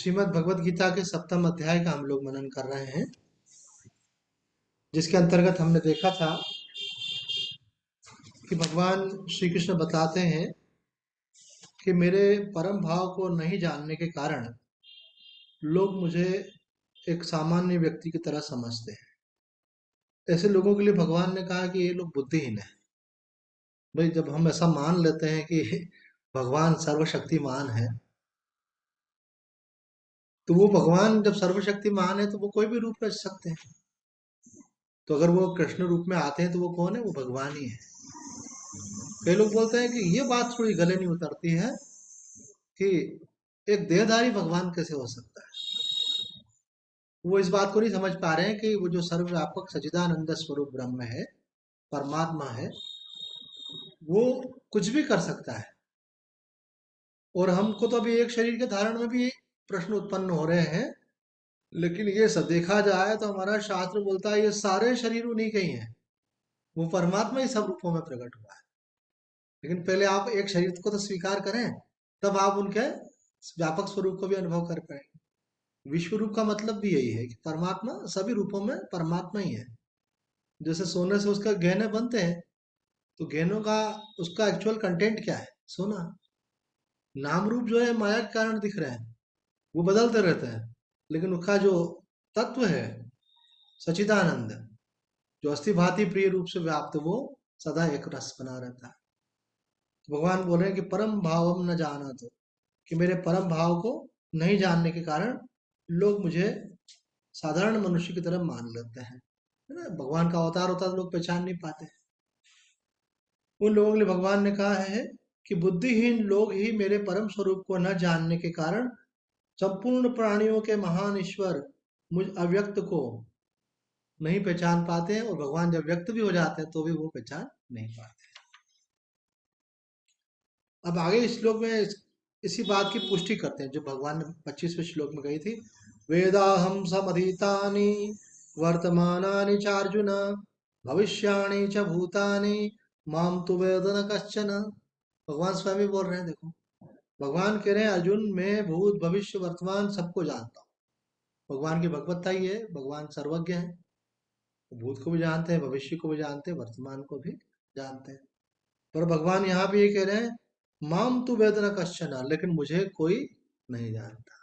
श्रीमद् भगवत गीता के सप्तम अध्याय का हम लोग मनन कर रहे हैं, जिसके अंतर्गत हमने देखा था कि भगवान श्री कृष्ण बताते हैं कि मेरे परम भाव को नहीं जानने के कारण लोग मुझे एक सामान्य व्यक्ति की तरह समझते हैं। ऐसे लोगों के लिए भगवान ने कहा कि ये लोग बुद्धिहीन है। भाई, जब हम ऐसा मान लेते हैं कि भगवान सर्वशक्तिमान है, तो वो भगवान जब सर्वशक्तिमान है तो वो कोई भी रूप रच सकते हैं। तो अगर वो कृष्ण रूप में आते हैं तो वो कौन है? वो भगवान ही है। कई लोग बोलते हैं कि ये बात थोड़ी गले नहीं उतरती है कि एक देहधारी भगवान कैसे हो सकता है। वो इस बात को नहीं समझ पा रहे हैं कि वो जो सर्वव्यापक सच्चिदानंद स्वरूप ब्रह्म है, परमात्मा है, वो कुछ भी कर सकता है। और हमको तो अभी एक शरीर के धारण में भी प्रश्न उत्पन्न हो रहे हैं, लेकिन ये सब देखा जाए तो हमारा शास्त्र बोलता है ये सारे शरीर उन्हीं के ही हैं। वो परमात्मा ही सब रूपों में प्रकट हुआ है। लेकिन पहले आप एक शरीर को तो स्वीकार करें, तब आप उनके व्यापक स्वरूप को भी अनुभव कर पाएंगे। विश्व रूप का मतलब भी यही है कि परमात्मा सभी रूपों में परमात्मा ही है। जैसे सोने से उसका गहने बनते हैं, तो गहनों का उसका एक्चुअल कंटेंट क्या है? सोना। नाम रूप जो है माया के कारण दिख रहे हैं, वो बदलते रहते हैं, लेकिन उसका जो तत्व है सचिदानंद, जो अस्थि भांति प्रिय रूप से व्याप्त, वो सदा एक रस बना रहता है। तो भगवान बोल रहे हैं कि परम भावम न जाना, तो कि मेरे परम भाव को नहीं जानने के कारण लोग मुझे साधारण मनुष्य की तरह मान लेते हैं। है ना? भगवान का अवतार होता है तो लोग पहचान नहीं पाते। उन लोगों के लिए भगवान ने कहा है कि बुद्धिहीन लोग ही मेरे परम स्वरूप को न जानने के कारण संपूर्ण प्राणियों के महान ईश्वर मुझ अव्यक्त को नहीं पहचान पाते हैं, और भगवान जब व्यक्त भी हो जाते हैं तो भी वो पहचान नहीं पाते। अब आगे इस श्लोक में इसी बात की पुष्टि करते हैं जो भगवान ने 25वें श्लोक में कही थी। वेदाहम समधीतानि वर्तमानानि चार्जुन भविष्याणि च भूतानि माम तु वेद न कश्चन। भगवान स्वयं ही बोल रहे हैं। देखो, भगवान कह रहे हैं अर्जुन, मैं भूत भविष्य वर्तमान सबको जानता हूँ। भगवान की भगवत्ता ही है, भगवान सर्वज्ञ है। भूत को भी जानते हैं, भविष्य को भी जानते हैं, वर्तमान को भी जानते हैं। पर भगवान यहाँ भी ये कह रहे हैं, माम तु वेद न कश्चन, लेकिन मुझे कोई नहीं जानता।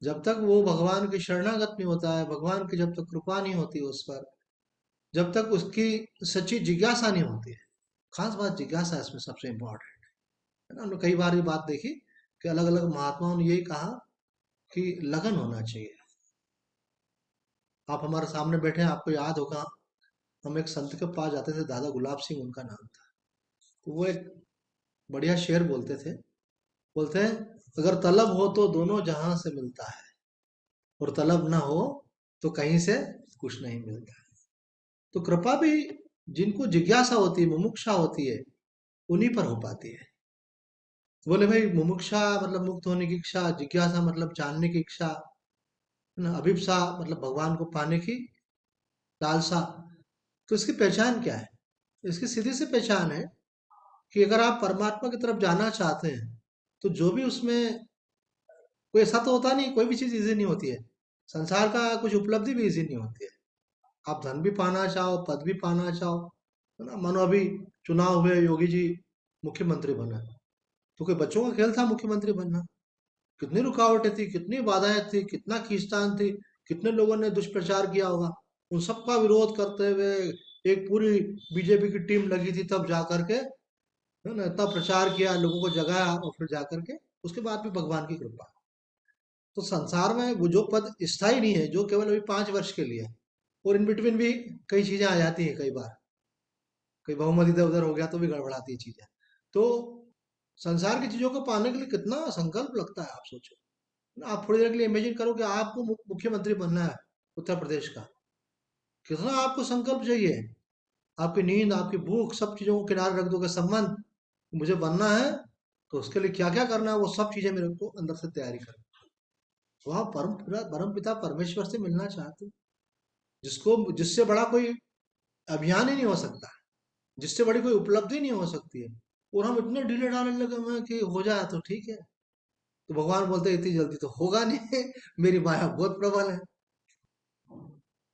जब तक वो भगवान की शरणागत नहीं होता है, भगवान की जब तक कृपा नहीं होती उस पर, जब तक उसकी सच्ची जिज्ञासा नहीं होती है। खास बात जिज्ञासा इसमें सबसे इम्पोर्टेंट है ना। हमने कई बार ये बात देखी कि अलग अलग महात्माओं ने यही कहा कि लगन होना चाहिए। आप हमारे सामने बैठे हैं, आपको याद होगा हम एक संत के पास जाते थे, दादा गुलाब सिंह उनका नाम था। तो वो एक बढ़िया शेर बोलते थे। बोलते हैं, अगर तलब हो तो दोनों जहां से मिलता है, और तलब ना हो तो कहीं से कुछ नहीं मिलता है। तो कृपा भी जिनको जिज्ञासा होती है, मुमुक्षा होती है, उन्हीं पर हो पाती है। बोले भाई, मुमुक्षा मतलब मुक्त होने की इच्छा, जिज्ञासा मतलब जानने की इच्छा, है ना, अभिप्सा मतलब भगवान को पाने की लालसा। तो इसकी पहचान क्या है? इसकी सीधी सी पहचान है कि अगर आप परमात्मा की तरफ जाना चाहते हैं, तो जो भी उसमें, कोई ऐसा तो होता नहीं, कोई भी चीज इजी नहीं होती है। संसार का कुछ उपलब्धि भी इजी नहीं होती है। आप धन भी पाना चाहो, पद भी पाना चाहो, है ना। मानो अभी चुनाव हुए, योगी जी मुख्यमंत्री बना, तो कोई बच्चों का खेल था मुख्यमंत्री बनना? कितनी रुकावटें थी, कितनी बाधाएं थी, कितना खींचतान थी, कितने लोगों ने दुष्प्रचार किया होगा। उन सबका विरोध करते हुए एक पूरी बीजेपी की टीम लगी थी, तब जा करके, है ना, इतना प्रचार किया, लोगों को जगाया, और फिर जा करके उसके बाद भी भगवान की कृपा। तो संसार में वो जो पद स्थायी नहीं है, जो केवल अभी 5 वर्ष के लिए है, और इन बिटवीन भी कई चीजें आ जाती हैं। कई बार कोई बहुमत इधर उधर हो गया तो भी गड़बड़ाती है चीजें। तो संसार की चीजों को पाने के लिए कितना संकल्प लगता है, आप सोचो ना। आप थोड़ी देर के लिए इमेजिन करो कि आपको मुख्यमंत्री बनना है उत्तर प्रदेश का। कितना आपको संकल्प चाहिए। आपकी नींद, आपकी भूख, सब चीजों को किनारे रख दोगे। संबंध, मुझे बनना है तो उसके लिए क्या क्या करना है, वो सब चीजें मेरे को अंदर से तैयारी करो। तो आप परम पिता परमेश्वर से मिलना चाहते हो, जिसको, जिससे बड़ा कोई अभियान ही नहीं हो सकता, जिससे बड़ी कोई उपलब्धि नहीं हो सकती है। और हम इतने ढीले ढाले लगे हुए हैं कि हो जाए तो ठीक है। तो भगवान बोलते इतनी जल्दी तो होगा नहीं मेरी माया बहुत प्रबल है।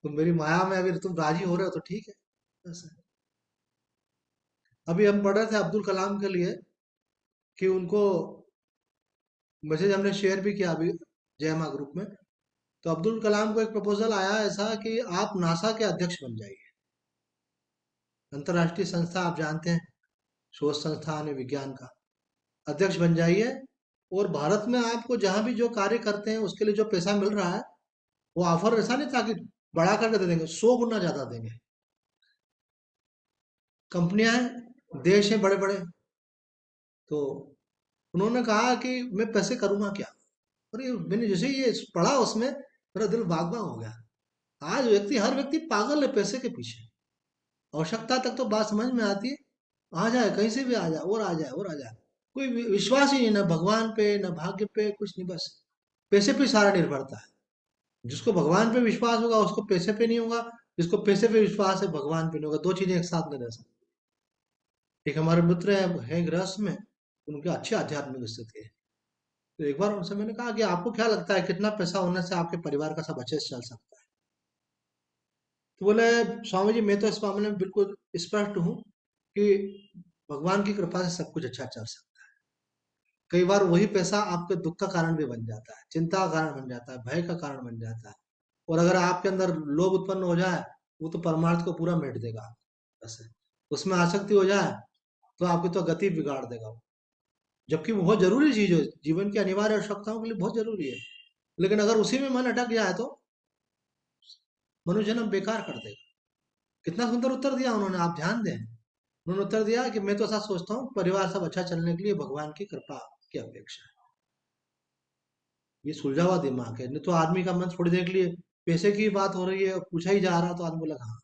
तो मेरी माया में अभी तुम राजी हो रहे हो तो ठीक है। ऐसा है। अभी हम पढ़ रहे थे अब्दुल कलाम के लिए कि उनको मैसेज हमने शेयर भी किया अभी जयमा ग्रुप में। तो अब्दुल कलाम को एक प्रपोजल आया ऐसा कि आप नासा के अध्यक्ष बन जाइए। अंतर्राष्ट्रीय संस्था आप जानते हैं, शोध संस्थान है विज्ञान का, अध्यक्ष बन जाइए। और भारत में आपको जहां भी जो कार्य करते हैं उसके लिए जो पैसा मिल रहा है वो ऑफर ऐसा नहीं था कि बढ़ा करके दे देंगे, 100 गुना ज्यादा देंगे। कंपनियां हैं, देश है बड़े बड़े। तो उन्होंने कहा कि मैं पैसे करूंगा क्या। और ये मैंने जैसे ही ये पढ़ा उसमें मेरा दिल बाग बाग हो गया। आज हर व्यक्ति पागल है पैसे के पीछे। आवश्यकता तक तो बात समझ में आती है, आ जाए कहीं से भी आ जाए और आ जाए और आ जाए। कोई विश्वास ही नहीं, ना भगवान पे ना भाग्य पे, कुछ नहीं, बस पैसे पे सारा निर्भरता है। जिसको भगवान पे विश्वास होगा उसको पैसे पे नहीं होगा, जिसको पैसे पे विश्वास है भगवान पे नहीं होगा। दो चीजें एक साथ नहीं रह सकती। एक हमारे मित्र है गृहस्थ में, उनके अच्छे आध्यात्मिक स्थिति है। तो एक बार उनसे मैंने कहा कि आपको क्या लगता है कितना पैसा होने से आपके परिवार का सब अच्छे से चल सकता है। तो बोले स्वामी जी मैं तो इस मामले में बिल्कुल स्पष्ट हूँ कि भगवान की कृपा से सब कुछ अच्छा चल सकता है। कई बार वही पैसा आपके दुख का कारण भी बन जाता है, चिंता का कारण बन जाता है, भय का कारण बन जाता है। और अगर आपके अंदर लोभ उत्पन्न हो जाए वो तो परमार्थ को पूरा मेट देगा। बस उसमें आसक्ति हो जाए तो आपकी तो गति बिगाड़ देगा वो। जबकि वो बहुत जरूरी चीज है, जीवन की अनिवार्य आवश्यकताओं के लिए बहुत जरूरी है। लेकिन अगर उसी में मन अटक जाए तो मनुष्य जन्म बेकार कर देगा। कितना सुंदर उत्तर दिया उन्होंने, आप ध्यान दें। उन्होंने उत्तर दिया कि मैं तो ऐसा सोचता हूँ परिवार सब अच्छा चलने के लिए भगवान की कृपा की अपेक्षा है। ये सुलझा हुआ दिमाग है, नहीं तो आदमी का मन थोड़ी देर के लिए पैसे की बात हो रही है और पूछा ही जा रहा तो आदमी बोलेगा हाँ।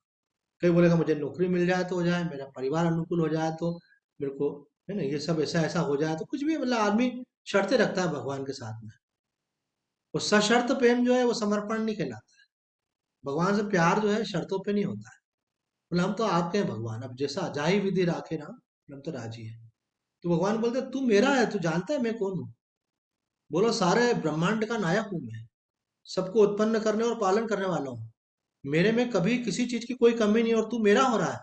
कई बोलेगा मुझे नौकरी मिल जाए तो हो जाए, मेरा परिवार अनुकूल हो जाए तो मेरे को, है ना, ये सब ऐसा ऐसा हो जाए तो कुछ भी, मतलब आदमी शर्तें रखता है भगवान के साथ में। और सशर्त प्रेम जो है वो समर्पण नहीं कहलाता है। भगवान से प्यार जो है शर्तों पे नहीं होता है। बोले हम तो आपके हैं भगवान, अब जैसा जाहि विधि राखे ना, हम तो राजी है। तो भगवान बोलते तू मेरा है, तू जानता है मैं कौन हूँ। बोलो सारे ब्रह्मांड का नायक हूँ मैं, सबको उत्पन्न करने और पालन करने वाला हूँ। मेरे में कभी किसी चीज की कोई कमी नहीं और तू मेरा हो रहा है।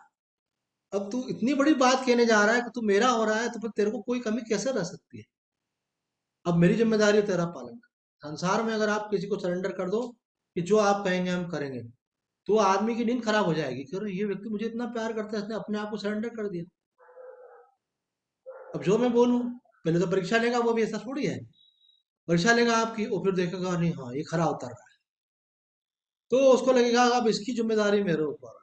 अब तू इतनी बड़ी बात कहने जा रहा है कि तू मेरा हो रहा है तो फिर तेरे को कोई कमी कैसे रह सकती है। अब मेरी जिम्मेदारी है तेरा पालन करना। संसार में अगर आप किसी को सरेंडर कर दो कि जो आप कहेंगे हम करेंगे, तो आदमी की नींद खराब हो जाएगी कि अरे ये व्यक्ति मुझे इतना प्यार करता है, इसने अपने आप को सरेंडर कर दिया। अब जो मैं बोलूं, पहले तो परीक्षा लेगा, वो भी ऐसा थोड़ी है। परीक्षा लेगा आपकी और फिर देखेगा नहीं हाँ ये खरा उतर रहा है, तो उसको लगेगा अब इसकी जिम्मेदारी मेरे ऊपर है,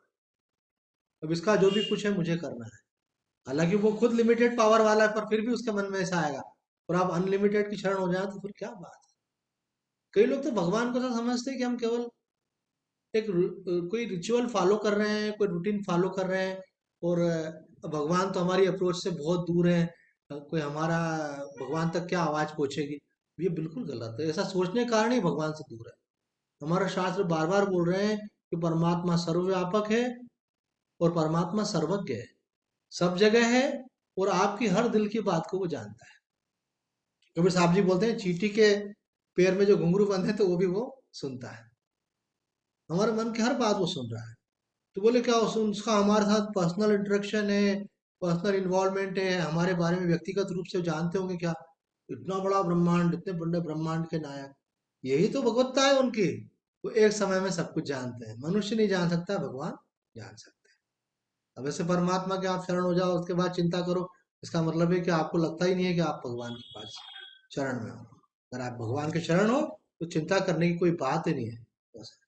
अब इसका जो भी कुछ है मुझे करना है। हालांकि वो खुद लिमिटेड पावर वाला है पर फिर भी उसके मन में ऐसा आएगा। और आप अनलिमिटेड की शरण हो जाए तो फिर क्या बात है। कई लोग तो भगवान को ऐसा समझते हैं कि हम केवल एक कोई रिचुअल फॉलो कर रहे हैं, कोई रूटीन फॉलो कर रहे हैं। और भगवान तो हमारी अप्रोच से बहुत दूर है। कोई हमारा भगवान तक क्या आवाज पहुंचेगी। ये बिल्कुल गलत है, ऐसा सोचने के कारण ही भगवान से दूर है। हमारा शास्त्र बार बार बोल रहे हैं कि परमात्मा सर्वव्यापक है और परमात्मा सर्वज्ञ है, सब जगह है और आपकी हर दिल की बात को वो जानता है। कबीर साहब जी बोलते हैं चींटी के पैर में जो घुंघरू बंधे तो वो भी वो सुनता है। हमारे मन की हर बात वो सुन रहा है। तो बोले क्या उसका हमारे साथ पर्सनल इंटरेक्शन है, पर्सनल इन्वॉल्वमेंट है, हमारे बारे में व्यक्तिगत रूप से जानते होंगे क्या। इतना बड़ा ब्रह्मांड, इतने बड़े ब्रह्मांड के नायक, यही तो भगवत्ता है उनकी। वो एक समय में सब कुछ जानते हैं, मनुष्य नहीं जान सकता, भगवान जान सकते हैं। अब ऐसे परमात्मा के आप शरण हो जाओ उसके बाद चिंता करो, इसका मतलब है कि आपको लगता ही नहीं है कि आप भगवान के पास शरण में हो। अगर आप भगवान के शरण हो तो चिंता करने की कोई बात ही नहीं है। बस।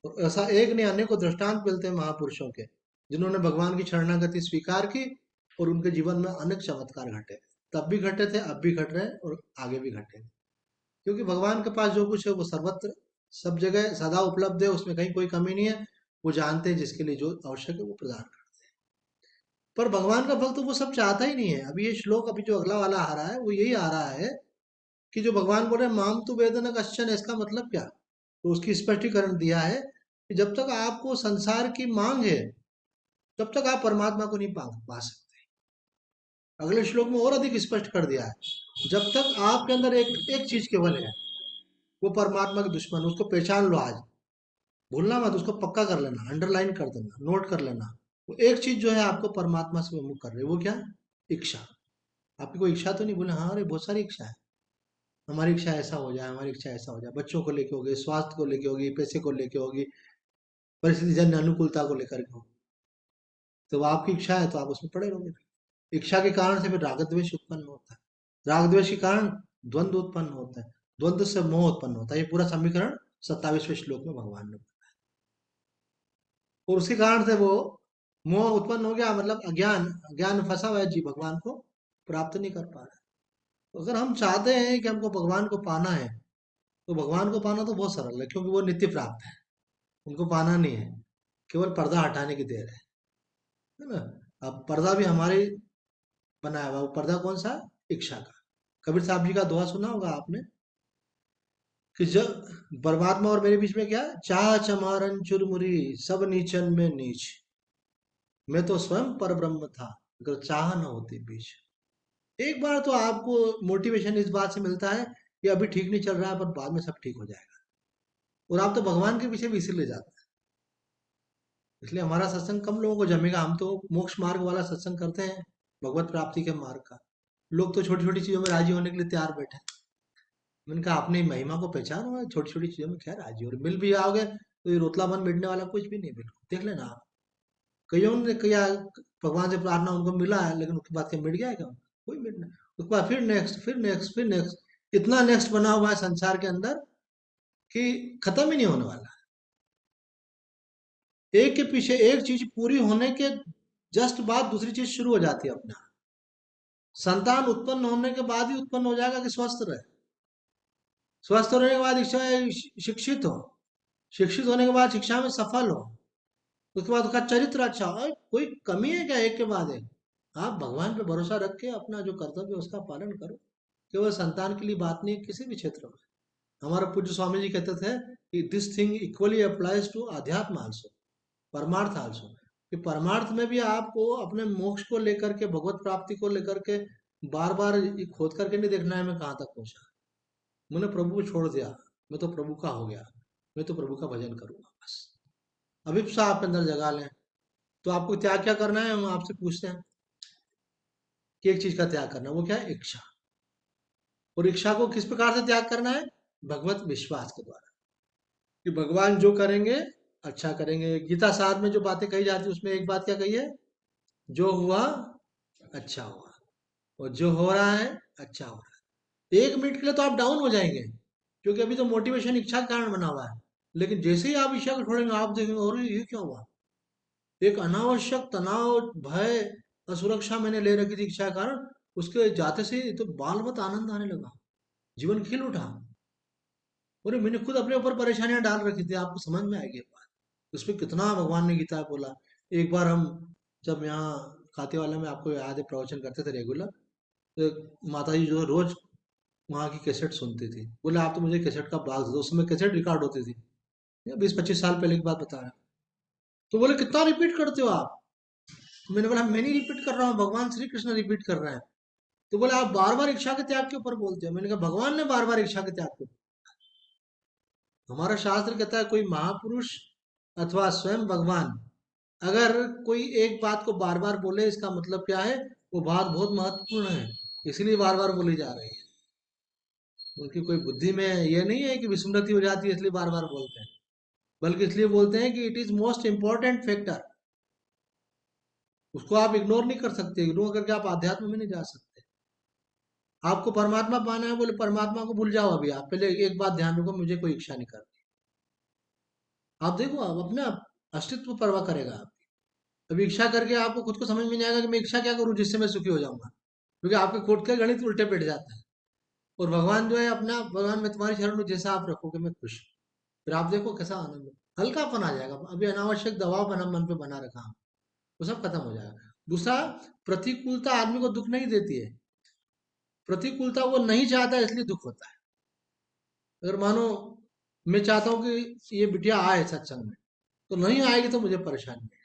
और ऐसा एक नहीं अनेकों दृष्टांत मिलते हैं महापुरुषों के, जिन्होंने भगवान की शरणागति स्वीकार की और उनके जीवन में अनेक चमत्कार घटे। तब भी घटे थे, अब भी घट रहे हैं और आगे भी घटेंगे। क्योंकि भगवान के पास जो कुछ है वो सर्वत्र सब जगह सदा उपलब्ध है, उसमें कहीं कोई कमी नहीं है। वो जानते हैं जिसके लिए जो आवश्यक है वो प्रदान करते हैं। पर भगवान का भक्त वो सब चाहता ही नहीं है। अभी ये श्लोक अभी जो अगला वाला आ रहा है वो यही आ रहा है कि जो भगवान बोल रहे हैं माम तु वेदन कश्चन, इसका मतलब क्या। तो उसकी स्पष्टीकरण दिया है कि जब तक आपको संसार की मांग है तब तक आप परमात्मा को नहीं पा पा सकते। अगले श्लोक में और अधिक स्पष्ट कर दिया है, जब तक आपके अंदर एक एक चीज केवल है, वो परमात्मा के दुश्मन, उसको पहचान लो आज, भूलना मत, उसको पक्का कर लेना, अंडरलाइन कर देना, नोट कर लेना। वो एक चीज जो है आपको परमात्मा से विमुख कर रही है, वो क्या? इच्छा। आपकी कोई इच्छा तो नहीं? बोले हाँ, अरे बहुत सारी इच्छा है। हमारी इच्छा ऐसा हो जाए, हमारी इच्छा ऐसा हो जाए, बच्चों को लेके होगी, स्वास्थ्य को लेके होगी, पैसे को लेके होगी, परिस्थिति जन्य अनुकूलता को लेकर के होगी। तो वो आपकी इच्छा है तो आप उसमें पड़े रहोगे। इच्छा के कारण से फिर राग द्वेष उत्पन्न होता है, राग द्वेष के कारण द्वंद्व उत्पन्न होता है, द्वंद्व से मोह उत्पन्न होता है। ये पूरा समीकरण 27वें श्लोक में भगवान ने, और उसी कारण से वो मोह उत्पन्न हो गया, मतलब अज्ञान, अज्ञान में फंसा हुआ है, जी भगवान को प्राप्त नहीं कर पा रहा है। तो अगर हम चाहते हैं कि हमको भगवान को पाना है, तो भगवान को पाना तो बहुत सरल है, क्योंकि वो नित्य प्राप्त है, उनको पाना नहीं है, केवल पर्दा हटाने की देर है ना। अब पर्दा भी हमारे बनाया हुआ, वो पर्दा कौन सा? इच्छा का। कबीर साहब जी का दोहा सुना होगा आपने, कि जब परमात्मा और मेरे बीच में क्या है? चाह चमारन चुरमुरी सब नीचन में नीच, मैं तो स्वयं पर ब्रह्म था अगर चाह न होती बीच। एक बार तो आपको मोटिवेशन इस बात से मिलता है कि अभी ठीक नहीं चल रहा है, पर बाद में सब ठीक हो जाएगा, और आप तो भगवान के पीछे भी इसीलिए जाते हैं। इसलिए हमारा सत्संग कम लोगों को जमेगा, हम तो मोक्ष मार्ग वाला सत्संग करते हैं, भगवत प्राप्ति के मार्ग का। लोग तो छोटी छोटी चीजों में राजी होने के लिए तैयार बैठे हैं। मैंने कहा अपनी महिमा को पहचानो, छोटी छोटी चीजों में क्या राजी हो, और मिल भी आओगे तो ये रोतलापन मिटने वाला कुछ भी नहीं, बिल्कुल देख लेना आप। कईयों ने किया, भगवान से प्रार्थना उनको मिला है, लेकिन उसके बाद क्या मिट गया है क्या? कोई मिट नहीं। उसके बाद फिर नेक्स्ट, फिर नेक्स्ट, फिर नेक्स्ट, इतना नेक्स्ट बना हुआ है संसार के अंदर कि खत्म ही नहीं होने वाला। एक के पीछे एक चीज पूरी होने के जस्ट बाद दूसरी चीज शुरू हो जाती है अपने आप। संतान उत्पन्न होने के बाद ही उत्पन्न हो जाएगा कि स्वस्थ रहे, स्वस्थ होने के बाद इच्छा है शिक्षित हो, शिक्षित होने के बाद शिक्षा में सफल हो, उसके बाद उसका चरित्र अच्छा हो। कोई कमी है क्या एक के बाद एक? आप भगवान पे भरोसा रख के अपना जो कर्तव्य है उसका पालन करो। केवल संतान के लिए बात नहीं, किसी भी क्षेत्र में। हमारा पूज्य स्वामी जी कहते थे कि this thing equally applies to अध्यात्म आल्सो, परमार्थ आल्सो। कि परमार्थ में भी आपको अपने मोक्ष को लेकर के, भगवत प्राप्ति को लेकर के बार बार खोद करके नहीं देखना है मैं कहाँ तक पहुंचा, मैंने प्रभु को छोड़ दिया, मैं तो प्रभु का हो गया, मैं तो प्रभु का भजन करूंगा बस। अभिप्सा आप अंदर जगा लें। तो आपको त्याग क्या करना है, हम आपसे पूछते हैं कि एक चीज का त्याग करना, वो क्या है? इच्छा। और इच्छा को किस प्रकार से त्याग करना है? भगवत विश्वास के द्वारा, कि भगवान जो करेंगे अच्छा करेंगे। गीता सार में जो बातें कही जाती है उसमें एक बात क्या कही है? जो हुआ अच्छा हुआ, और जो हो रहा है अच्छा हो रहा है। एक मिनट के लिए तो आप डाउन हो जाएंगे, क्योंकि अभी तो मोटिवेशन इच्छा के कारण बना हुआ है, लेकिन जैसे ही आप इच्छा को छोड़ेंगे आप देखेंगे और ये क्या हुआ, एक अनावश्यक तनाव, भय, असुरक्षा मैंने ले रखी थी इच्छा के कारण, उसके जाते से ही तो बाल मत आनंद आने लगा, जीवन खिल उठा। और मैंने खुद अपने ऊपर परेशानियां डाल रखी थी, आपको समझ में आएगी ये बात। उसमें कितना भगवान ने गीता में बोला। एक बार हम जब यहाँ खातेवाला में, आपको याद है, प्रवचन करते थे रेगुलर, तो माता जी जो है रोज वहाँ की कैसेट सुनती थी। बोले आप तो मुझे कैसेट का ब्लास्ट दो, उस समय कैसेट रिकॉर्ड होती थी, 20-25 साल पहले की बात बता रहा हूं। तो बोले कितना रिपीट करते हो आप? तो मैंने बोला मैं नहीं रिपीट कर रहा हूँ, भगवान श्री कृष्ण रिपीट कर रहे हैं। तो बोले आप बार बार इच्छा के त्याग के ऊपर बोलते हो। मैंने कहा भगवान ने बार बार इच्छा के त्याग के, हमारा शास्त्र कहता है कोई महापुरुष अथवा स्वयं भगवान अगर कोई एक बात को बार बार बोले, इसका मतलब क्या है? वो बात बहुत महत्वपूर्ण है, इसलिए बार बार बोली जा रही है। उनकी कोई बुद्धि में ये नहीं है कि विस्मृति हो जाती है इसलिए बार बार बोलते हैं, बल्कि इसलिए बोलते हैं कि it is most important factor. उसको आप इग्नोर नहीं कर सकते, इग्नोर करके आप आध्यात्म में नहीं जा सकते। आपको परमात्मा पाना है, बोले परमात्मा को भूल जाओ, अभी आप पहले एक बात ध्यान रखो, मुझे कोई इच्छा नहीं करनी। आप देखो, आप अपने अस्तित्व परवाह करेगा आप। अभी इच्छा करके आपको खुद को समझ में नहीं आएगा कि मैं इच्छा क्या करूं जिससे मैं सुखी हो जाऊंगा, क्योंकि आपके खुद के गणित उल्टे बैठ जाते हैं। और भगवान जो है अपना, भगवान मैं तुम्हारी शरण हूं, जैसा आप रखोगे मैं खुश। फिर आप देखो कैसा आनंद, हल्कापन आ जाएगा। अभी अनावश्यक दबाव बना मन पे बना रखा हम, वो सब खत्म हो जाएगा। दूसरा, प्रतिकूलता आदमी को दुख नहीं देती है, प्रतिकूलता वो नहीं चाहता है इसलिए दुख होता है। अगर मानो मैं चाहता हूँ कि ये बिटिया आए सत्संग में, तो नहीं आएगी तो मुझे परेशानी है।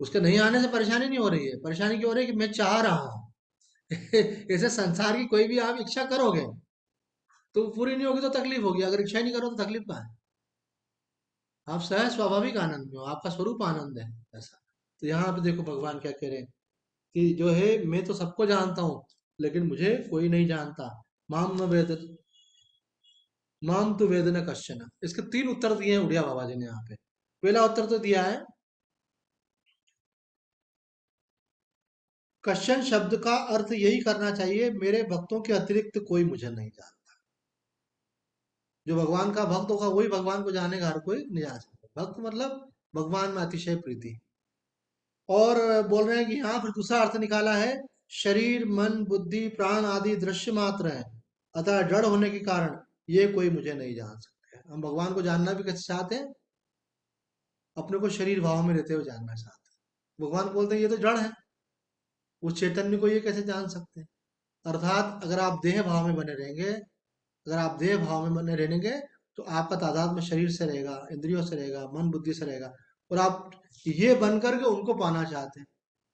उसके नहीं आने से परेशानी नहीं हो रही है, परेशानी क्यों हो रही है कि मैं चाह रहा हूँ, ऐसे संसार की कोई भी आप इच्छा करोगे तो पूरी नहीं होगी तो तकलीफ होगी, अगर इच्छा ही नहीं करो तो तकलीफ कहाँ है? आप सहज स्वाभाविक आनंद में हो, आपका स्वरूप आनंद है ऐसा। तो यहाँ पे देखो भगवान क्या कह रहे हैं कि जो है मैं तो सबको जानता हूँ लेकिन मुझे कोई नहीं जानता। माम न वेद, माम तो वेद न कश्चन। इसके तीन उत्तर दिए हैं उड़िया बाबा जी ने यहाँ पे। पहला उत्तर तो दिया है, कश्चन शब्द का अर्थ यही करना चाहिए मेरे भक्तों के अतिरिक्त कोई मुझे नहीं जानता। जो भगवान का भक्त होगा वही भगवान को जानेगा, हर कोई नहीं जान सकता। भक्त मतलब भगवान में अतिशय प्रीति। और बोल रहे हैं कि यहाँ फिर दूसरा अर्थ निकाला है, शरीर मन बुद्धि प्राण आदि दृश्य मात्र है, अतः जड़ होने के कारण ये कोई मुझे नहीं जान सकते। हम भगवान को जानना भी कैसे चाहते हैं? अपने को शरीर भाव में रहते हुए जानना चाहते हैं। भगवान बोलते हैं ये तो जड़ है, उस चैतन्य को ये कैसे जान सकते हैं? अर्थात अगर आप देह भाव में बने रहेंगे, अगर आप देह भाव में बने रहेंगे तो आपका तादाद में शरीर से रहेगा, इंद्रियों से रहेगा, मन बुद्धि से रहेगा, और आप ये बन करके उनको पाना चाहते हैं।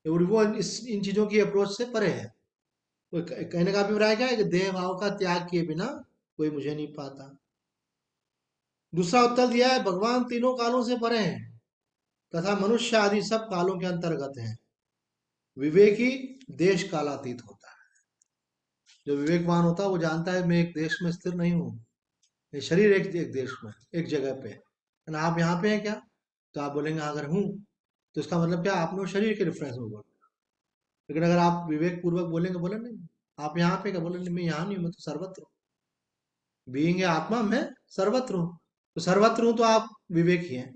और वो इन चीजों की अप्रोच से परे है। वो कहने का अभिप्राय क्या है कि देह भाव का त्याग किए बिना कोई मुझे नहीं पाता। दूसरा उत्तर दिया है, भगवान तीनों कालों से परे हैं तथा मनुष्य आदि सब कालों के अंतर्गत हैं। विवेकी देश कालातीत होता है। जो विवेकवान होता है वो जानता है मैं एक देश में स्थिर नहीं हूँ, ये शरीर एक देश में एक जगह पे है ना। आप यहाँ पे हैं क्या? तो आप बोलेंगे "हाँ, अगर हूँ", तो इसका मतलब क्या, आपने वो शरीर के रेफरेंस में बोला। लेकिन अगर आप विवेक पूर्वक बोलेंगे, बोले नहीं आप यहाँ पे क्या, बोले नहीं मैं यहाँ नहीं हूँ, मैं तो सर्वत्र हूँ। बीइंग है आत्मा में सर्वत्र हूँ, तो सर्वत्र हूँ तो आप विवेकी हैं।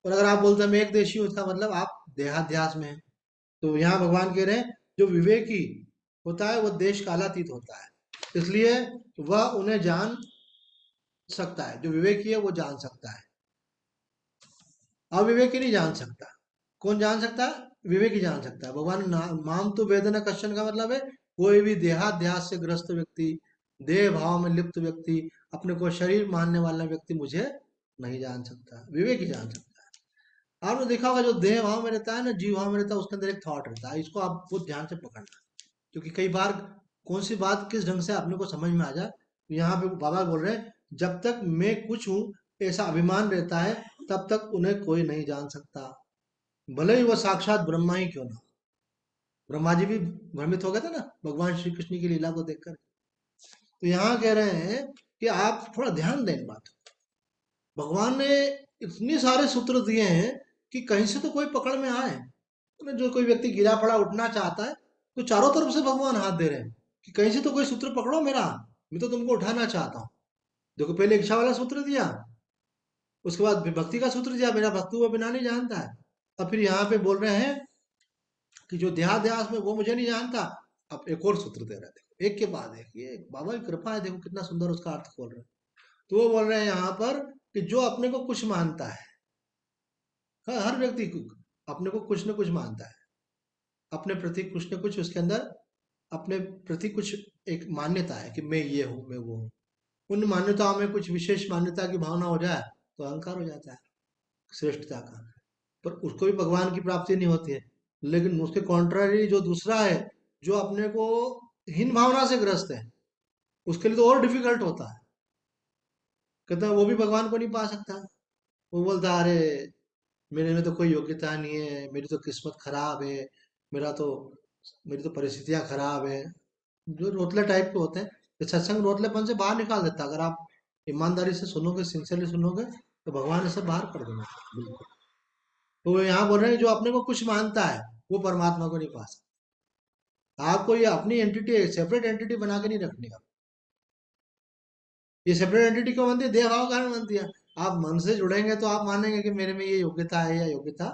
और अगर आप बोलते हैं मैं एक देशी हूँ, इसका मतलब आप देहाध्यास में हैं। तो यहाँ भगवान कह रहे हैं जो विवेकी होता है वो देश कालातीत होता है, इसलिए वह उन्हें जान सकता है। जो विवेकी है वो जान सकता है, अविवेकी नहीं जान सकता। कौन जान सकता है? विवेकी जान सकता है। भगवान माम तो वेदना कश्चन का मतलब है कोई भी देहाध्यास से ग्रस्त व्यक्ति, देह भाव में लिप्त व्यक्ति, अपने को शरीर मानने वाला व्यक्ति मुझे नहीं जान सकता, विवेकी जान सकता है। आपने देखा होगा जो देह भाव में रहता है ना, जीव भाव में रहता है, उसके अंदर एक थॉट रहता है, इसको आप बहुत ध्यान से पकड़ना। क्योंकि कई बार कौन सी बात किस ढंग से अपने को समझ में आ जाए। यहाँ पे बाबा बोल रहे हैं जब तक मैं कुछ हूँ ऐसा अभिमान रहता है तब तक उन्हें कोई नहीं जान सकता, भले ही वह साक्षात ब्रह्मा ही क्यों ना हो। ब्रह्मा जी भी भ्रमित हो गए थे ना भगवान श्री कृष्ण की लीला को देखकर। तो यहाँ कह रहे हैं कि आप थोड़ा ध्यान दें इन बातों। भगवान ने इतने सारे सूत्र दिए हैं कि कहीं से तो कोई पकड़ में आए। तो जो कोई व्यक्ति गिरा पड़ा उठना चाहता है तो चारों तरफ से भगवान हाथ दे रहे हैं कि कहीं से तो कोई सूत्र पकड़ो मेरा, मैं तो तुमको उठाना चाहता हूँ। देखो पहले इच्छा वाला सूत्र दिया, उसके बाद भक्ति का सूत्र दिया, मेरा भक्ति वो बिना नहीं जानता है। अब फिर यहाँ पे बोल रहे हैं कि जो देहाध्यास में वो मुझे नहीं जानता। अब एक और सूत्र दे रहे हैं, देखो एक के बाद एक, ये बाबा की कृपा है, देखो कितना सुंदर उसका अर्थ खोल रहे हैं। तो वो बोल रहे हैं यहाँ पर कि जो अपने को कुछ मानता है, हर व्यक्ति अपने को कुछ न कुछ मानता है, अपने प्रति कुछ न कुछ उसके अंदर अपने प्रति कुछ एक मान्यता है कि मैं ये हूँ मैं वो हूँ। उन मान्यताओं में कुछ विशेष मान्यता की भावना हो जाए तो अहंकार हो जाता है श्रेष्ठता का, पर उसको भी भगवान की प्राप्ति नहीं होती है। लेकिन उसके कॉन्ट्ररी जो दूसरा है, जो अपने को हीन भावना से ग्रस्त है, उसके लिए तो और डिफिकल्ट होता है। कहता है वो भी भगवान को नहीं पा सकता। वो बोलता है अरे मेरे में तो कोई योग्यता नहीं है, मेरी तो किस्मत खराब है, मेरा तो मेरी तो परिस्थितियां खराब है। जो रोतले टाइप के होते हैं, तो सत्संग रोतलेपन से बाहर निकाल देता है। अगर आप ईमानदारी से सुनोगे, सिंसियरली सुनोगे, तो भगवान इसे बाहर कर देना बिल्कुल। तो वो यहाँ बोल रहे हैं जो अपने को कुछ मानता है वो परमात्मा को नहीं पा सकता। आपको ये अपनी एंटिटी सेपरेट एंटिटी बना के नहीं रखनी है। ये सेपरेट एंटिटी क्यों बनती है? देह भाव कारण बनती है। आप मन से जुड़ेंगे तो आप मानेंगे कि मेरे में ये योग्यता है या योग्यता,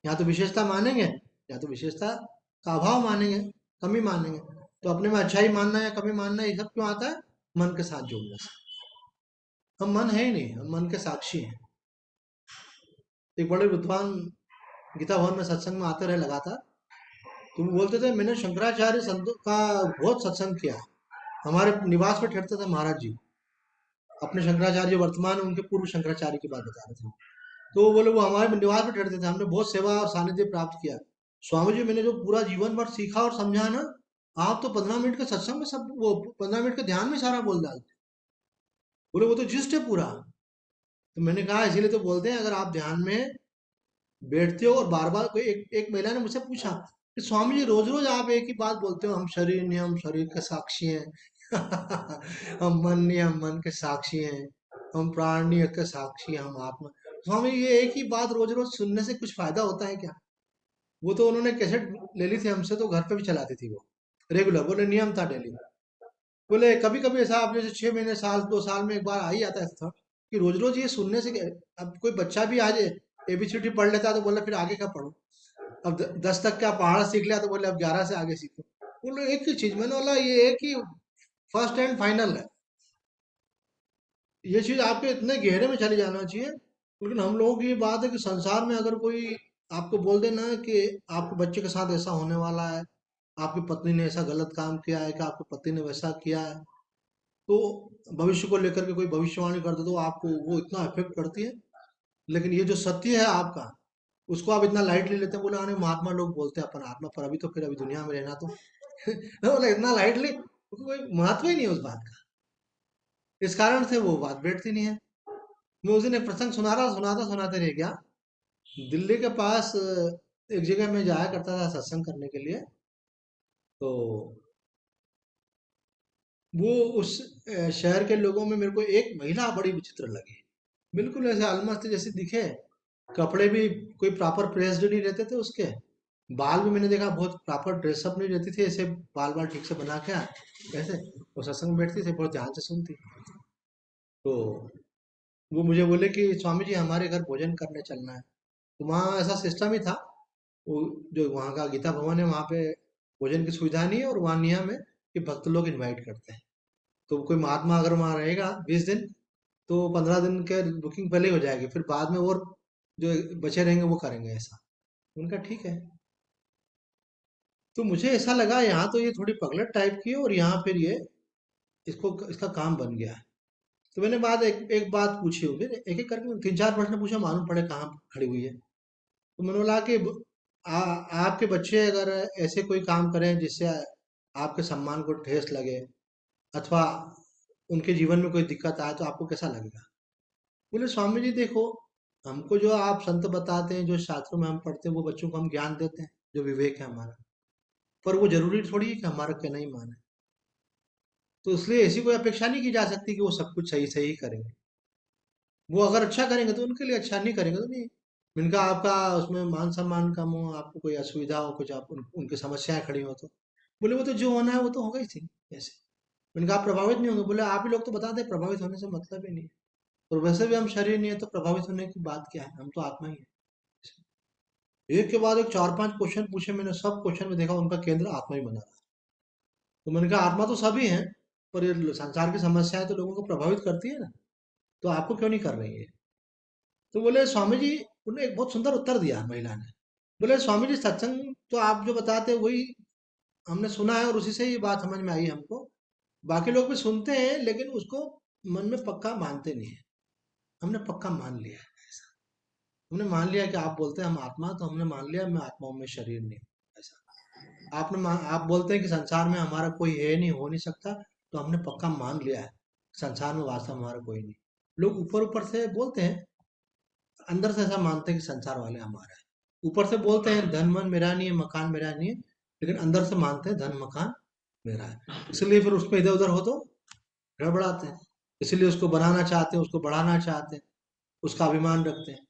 या तो विशेषता मानेंगे या तो विशेषता का अभाव मानेंगे, कमी मानेंगे। तो अपने में अच्छाई मानना या कमी मानना ये सब क्यों आता है? मन के साथ जुड़ने से। हम मन है ही नहीं, हम मन के साक्षी हैं। एक बड़े विद्वान गीता भवन में सत्संग में आते रहे लगातार, तो वो बोलते थे मैंने शंकराचार्य संतों का बहुत सत्संग किया। हमारे निवास पे ठहरते थे महाराज जी, अपने शंकराचार्य वर्तमान उनके पूर्व शंकराचार्य की बात बता रहे थे। तो वो बोले वो हमारे निवास पे ठहरते थे, हमने बहुत सेवा और सानिध्य प्राप्त किया। स्वामी जी मैंने जो पूरा जीवन भर सीखा और समझा ना, आप तो 15 मिनट के सत्संग में सब वो 15 मिनट के ध्यान में सारा बोल डालते। बोले वो तो जिस्ट है पूरा। तो मैंने कहा इसीलिए तो बोलते हैं, अगर आप ध्यान में बैठते हो और बार बार कोई एक एक महिला ने मुझसे पूछा कि स्वामी जी रोज रोज आप एक ही बात बोलते हो, हम शरीर नहीं, हम शरीर के साक्षी हैं। हम मन नहीं, हम मन के साक्षी हैं। हम प्राण नहीं के साक्षी हैं, हम आत्मा। स्वामी ये एक ही बात रोज रोज सुनने से कुछ फायदा होता है क्या? वो तो उन्होंने कैसेट ले ली थी हमसे, तो घर पे भी चलाती थी वो रेगुलर। बोले नियम था डेली। बोले कभी कभी ऐसा आप जैसे 6 महीने साल 2 साल में एक बार आ ही जाता है था कि रोज रोज ये सुनने से अब कोई बच्चा भी आज एबीसीडी पढ़ लेता है तो बोले फिर आगे क्या पढ़ो। अब 10 तक क्या पहाड़ा सीख लिया तो बोले अब 11 से आगे सीखो। बोले एक ही चीज, मैंने बोला ये एक ही फर्स्ट एंड फाइनल है। ये चीज आपके इतने गहरे में चले जाना चाहिए। लेकिन हम लोगों की ये बात है कि संसार में अगर कोई आपको बोल देना कि आपके बच्चे के साथ ऐसा होने वाला है, आपकी पत्नी ने ऐसा गलत काम किया है, कि आपके पति ने वैसा किया है, तो भविष्य को लेकर के कोई भविष्यवाणी कर दे तो आपको वो इतना इफेक्ट करती है। लेकिन ये जो सत्य है आपका, उसको आप इतना लाइटली लेते हैं। बोले अरे महात्मा लोग बोलते हैं अपन आत्मा पर, अभी तो फिर अभी दुनिया में रहना तो बोले इतना लाइटली, कोई महत्व ही नहीं है उस बात का। इस कारण से वो बात बैठती नहीं है। मैं उस दिन एक प्रसंग सुना रहा, सुनाता सुनाते रह गया। दिल्ली के पास एक जगह में जाया करता था सत्संग करने के लिए। तो वो उस शहर के लोगों में मेरे को एक महिला बड़ी विचित्र लगी। बिल्कुल ऐसे अलमस्त जैसे दिखे। कपड़े भी कोई प्रॉपर प्रेस्ड नहीं रहते थे उसके। बाल भी मैंने देखा बहुत प्रॉपर ड्रेसअप नहीं रहती थी, ऐसे बाल बाल ठीक से बना के ऐसे वो सत्संग में बैठती थी, बहुत ध्यान से सुनती। तो वो मुझे बोले कि स्वामी जी हमारे घर भोजन करने चलना है। तो वहाँ ऐसा सिस्टम ही था। वो जो वहाँ का गीता भवन है, वहाँ पे भोजन की सुविधा नहीं है, और वहाँ नियम है कि भक्त लोग इनवाइट करते हैं। तो कोई महात्मा अगर वहाँ रहेगा 20 दिन, तो 15 दिन के बुकिंग पहले ही हो जाएगी, फिर बाद में और जो बचे रहेंगे वो करेंगे ऐसा। उनका ठीक है। तो मुझे ऐसा लगा यहाँ तो ये थोड़ी पगलट टाइप की है, और यहाँ फिर ये इसको इसका काम बन गया है। तो मैंने एक बात पूछी होगी, एक एक करके 3 4 प्रश्न पूछा, मालूम पड़े कहाँ खड़ी हुई है। तो मैंने बोला कि आपके बच्चे अगर ऐसे कोई काम करें जिससे आपके सम्मान को ठेस लगे, अथवा उनके जीवन में कोई दिक्कत आए, तो आपको कैसा लगेगा? बोले स्वामी जी देखो, हमको जो आप संत बताते हैं, जो शास्त्रों में हम पढ़ते हैं, वो बच्चों को हम ज्ञान देते हैं, जो विवेक है हमारा। पर वो जरूरी थोड़ी है कि हमारा कहना ही माने। तो इसलिए ऐसी कोई अपेक्षा नहीं की जा सकती कि वो सब कुछ सही सही करेंगे। वो अगर अच्छा करेंगे तो उनके लिए अच्छा, नहीं करेंगे तो नहीं। इनका आपका उसमें मान सम्मान कम हो, आपको कोई असुविधा हो, कुछ आप उनकी समस्याएं खड़ी हो, तो बोले वो तो जो होना है वो तो होगा ही थी ऐसे। इनका आप प्रभावित नहीं होंगे। बोले आप ही लोग तो बताते हैं प्रभावित होने से मतलब ही नहीं है। और वैसे भी हम शरीर नहीं है, तो प्रभावित होने की बात क्या है, हम तो आत्मा ही है। एक के बाद एक 4 5 क्वेश्चन पूछे मैंने, सब क्वेश्चन में देखा उनका केंद्र आत्मा ही बना रहा। तो मैंने कहा आत्मा तो सभी है, पर ये संसार की समस्याएं तो लोगों को प्रभावित करती है ना, तो आपको क्यों नहीं कर रही है? तो बोले स्वामी जी, उन्हें एक बहुत सुंदर उत्तर दिया महिला ने। बोले स्वामी जी सत्संग तो आप जो बताते हैं वही हमने सुना है, और उसी से ये बात समझ में आई हमको। बाकी लोग भी सुनते हैं लेकिन उसको मन में पक्का मानते नहीं है। हमने पक्का मान लिया है। हमने मान लिया कि आप बोलते हैं हम आत्मा, तो हमने मान लिया मैं आत्मा हूं, मैं शरीर नहीं हूं। ऐसा आप बोलते हैं कि संसार में हमारा कोई है नहीं, हो नहीं सकता, तो हमने पक्का मान लिया है संसार में वास्तव में हमारा कोई नहीं। लोग ऊपर ऊपर से बोलते हैं, अंदर से ऐसा मानते हैं कि संसार वाले हमारा है। ऊपर से बोलते हैं धन मन मेरा नहीं है, मकान मेरा नहीं है, लेकिन अंदर से मानते हैं धन मकान मेरा है। इसलिए फिर उसमें इधर उधर हो तो गड़बड़ाते हैं। इसलिए उसको बनाना चाहते हैं, उसको बढ़ाना चाहते हैं, उसका अभिमान रखते हैं।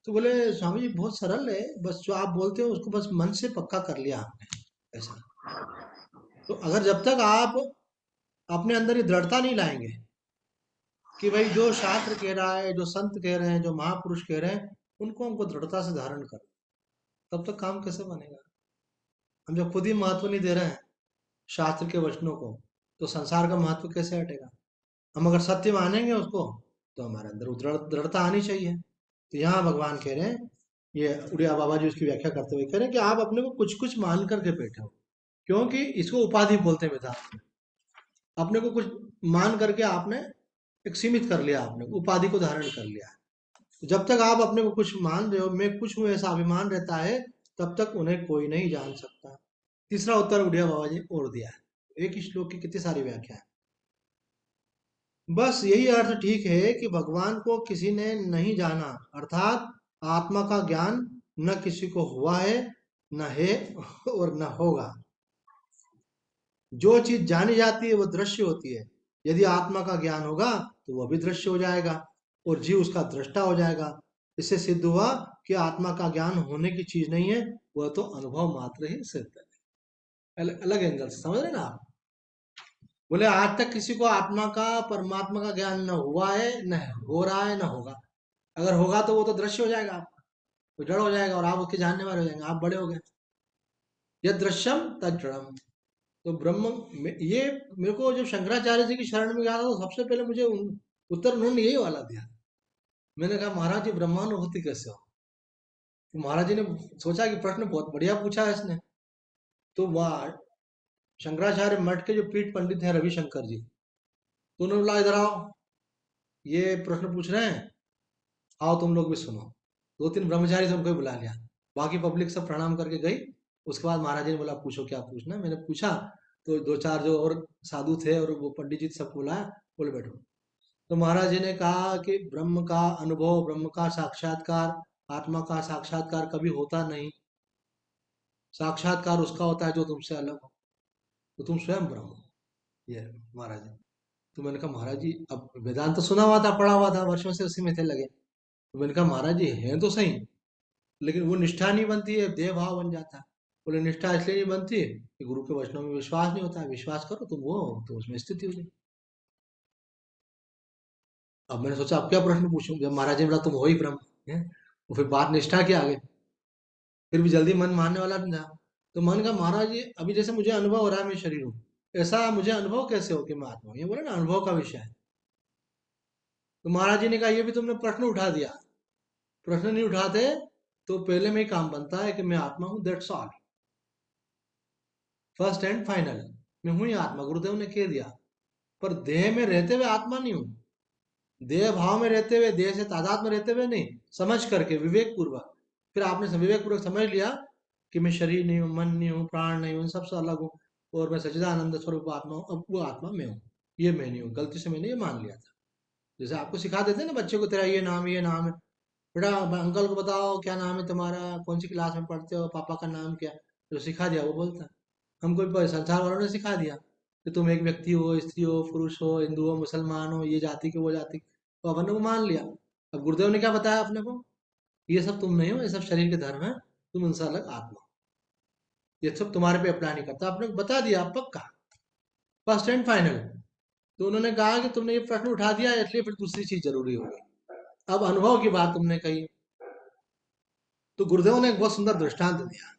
तो बोले स्वामी जी बहुत सरल है, बस जो आप बोलते हो उसको बस मन से पक्का कर लिया आपने ऐसा। तो अगर जब तक आप अपने अंदर ये दृढ़ता नहीं लाएंगे कि भाई जो शास्त्र कह रहा है, जो संत कह रहे हैं, जो महापुरुष कह रहे हैं, उनको हमको दृढ़ता से धारण कर, तब तक काम कैसे बनेगा? हम जब खुद ही महत्व नहीं दे रहे हैं शास्त्र के वचनों को, तो संसार का महत्व कैसे हटेगा? हम अगर सत्य मानेंगे उसको, तो हमारे अंदर वो दृढ़ता आनी चाहिए। तो यहाँ भगवान कह रहे हैं, ये उड़िया बाबा जी उसकी व्याख्या करते हुए कह रहे हैं कि आप अपने को कुछ कुछ मान करके बैठे हो, क्योंकि इसको उपाधि बोलते हैं वेदांत में। अपने को कुछ मान करके आपने एक सीमित कर लिया, आपने उपाधि को धारण कर लिया। तो जब तक आप अपने को कुछ मान रहे हो, मैं कुछ हूँ ऐसा अभिमान रहता है, तब तक उन्हें कोई नहीं जान सकता। तीसरा उत्तर उड़िया बाबा जी और दिया है। एक ही श्लोक की कितनी सारी व्याख्या है। बस यही अर्थ ठीक है कि भगवान को किसी ने नहीं जाना, अर्थात आत्मा का ज्ञान न किसी को हुआ है, न है और न होगा। जो चीज जानी जाती है वो दृश्य होती है। यदि आत्मा का ज्ञान होगा तो वह भी दृश्य हो जाएगा और जीव उसका दृष्टा हो जाएगा। इससे सिद्ध हुआ कि आत्मा का ज्ञान होने की चीज नहीं है, वह तो अनुभव मात्र ही सिद्ध है। अलग अलग एंगल से समझ रहे ना आप। बोले आज तक किसी को आत्मा का परमात्मा का ज्ञान न हुआ है, न हो रहा है, न होगा। अगर होगा तो वो तो दृश्य हो जाएगा आपका, वो जड़ हो जाएगा और आप उसके जानने वाले हो जाएंगे, आप बड़े हो गए। यद दृश्यम तद जड़म। तो ब्रह्म ये मेरे को जब शंकराचार्य जी की शरण में गया था तो सबसे पहले मुझे उत्तर उन्होंने यही वाला दिया। मैंने कहा महाराज जी ब्रह्मानुभूति कैसे हो। तो महाराज जी ने सोचा कि प्रश्न बहुत बढ़िया पूछा है इसने। तो वह शंकराचार्य मठ के जो पीठ पंडित हैं रविशंकर जी, तो उन्होंने बोला इधर आओ, ये प्रश्न पूछ रहे हैं, आओ तुम लोग भी सुनो। दो तीन ब्रह्मचारी से उनको ही बुला लिया, बाकी पब्लिक सब प्रणाम करके गई। उसके बाद महाराज जी ने बोला पूछो क्या पूछना है। मैंने पूछा तो दो चार जो और साधु थे और वो पंडित जी सबको बुलाया, बोले बैठो। तो महाराज जी ने कहा कि ब्रह्म का अनुभव, ब्रह्म का साक्षात्कार, आत्मा का साक्षात्कार कभी होता नहीं। साक्षात्कार उसका होता है जो तुमसे अलग हो, तो तुम स्वयं ब्रह्म हो। ये है महाराज जी। तो मैंने कहा महाराज जी, अब वेदांत तो सुना हुआ था, पढ़ा हुआ था, वर्षों से उसी में थे लगे। तो मैंने कहा महाराज जी हैं तो सही, लेकिन वो निष्ठा नहीं बनती है, देह भाव बन जाता है। बोले निष्ठा इसलिए नहीं बनती कि गुरु के वचनों में विश्वास नहीं होता है। विश्वास करो तुम वो हो तो उसमें स्थिति हो जाए। अब मैंने सोचा अब क्या प्रश्न पूछूं, जब महाराज जी ने बोला तुम हो ही ब्रह्म है। वो फिर बात निष्ठा के आगे, फिर भी जल्दी मन मानने वाला नहीं था। तो मन का महाराज जी अभी जैसे मुझे अनुभव हो रहा है मैं शरीर हूँ, ऐसा मुझे अनुभव कैसे हो कि मैं आत्मा हूँ। ये बोले ना अनुभव का विषय है। तो महाराज जी ने कहा ये भी तुमने प्रश्न उठा दिया। प्रश्न नहीं उठाते तो पहले में ही काम बनता है कि मैं आत्मा हूँ, that's all, first and final. मैं हूँ ही आत्मा, गुरुदेव ने कह दिया। पर देह में रहते हुए आत्मा नहीं हूँ। देह भाव में रहते हुए, देह से तादाद में रहते हुए नहीं, समझ करके विवेक पूर्वक। फिर आपने विवेक पूर्वक समझ लिया कि मैं शरीर नहीं हूँ, मन नहीं हूँ, प्राण नहीं हूँ, इन सबसे अलग हूँ और मैं सच्चिदानंद स्वरूप आत्मा हूँ। अब वो आत्मा मैं हूँ, ये मैं नहीं हूँ। गलती से मैंने ये मान लिया था। जैसे आपको सिखा देते हैं ना बच्चे को, तेरा ये नाम है, बेटा अंकल को बताओ क्या नाम है तुम्हारा, कौन सी क्लास में पढ़ते हो, पापा का नाम क्या। जो सिखा दिया वो बोलता है। हमको भी संसार वालों ने सिखा दिया कि तुम एक व्यक्ति हो, स्त्री हो, पुरुष हो, हिंदू हो, मुसलमान हो, ये जाति के वो जाति के। तो अपन ने वो मान लिया। अब गुरुदेव ने क्या बताया अपने को, ये सब तुम नहीं हो, ये सब शरीर के धर्म है, तुम उनसे अलग आत्मा हो। ये सब तुम्हारे पे अप्लाई नहीं करता, आपने बता दिया पक्का, फर्स्ट एंड फाइनल। तो उन्होंने कहा कि तुमने ये प्रश्न उठा दिया इसलिए फिर दूसरी चीज जरूरी होगी। अब अनुभव की बात तुमने कही, तो गुरुदेव ने एक बहुत सुंदर दृष्टांत दिया।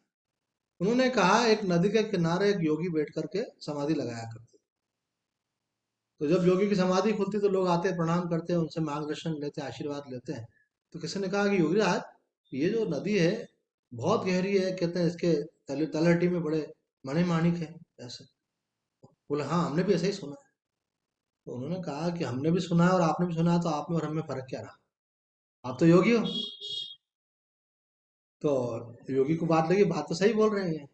उन्होंने कहा एक नदी के किनारे एक योगी बैठ करके समाधि लगाया करते। तो जब योगी की समाधि खुलती तो लोग आते हैं, प्रणाम करते हैं, उनसे मार्गदर्शन लेते हैं, आशीर्वाद लेते हैं। तो किसी ने कहा कि योगी राज ये जो नदी है बहुत गहरी है, कहते हैं इसके तलहटी में बड़े मणि माणिक है ऐसे। बोले हाँ हमने भी ऐसे ही सुना है। तो उन्होंने कहा कि हमने भी सुना है और आपने भी सुना है, तो आप में और हम में फर्क क्या रहा, आप तो योगी हो। तो योगी को बात लगी, बात तो सही बोल रहे हैं।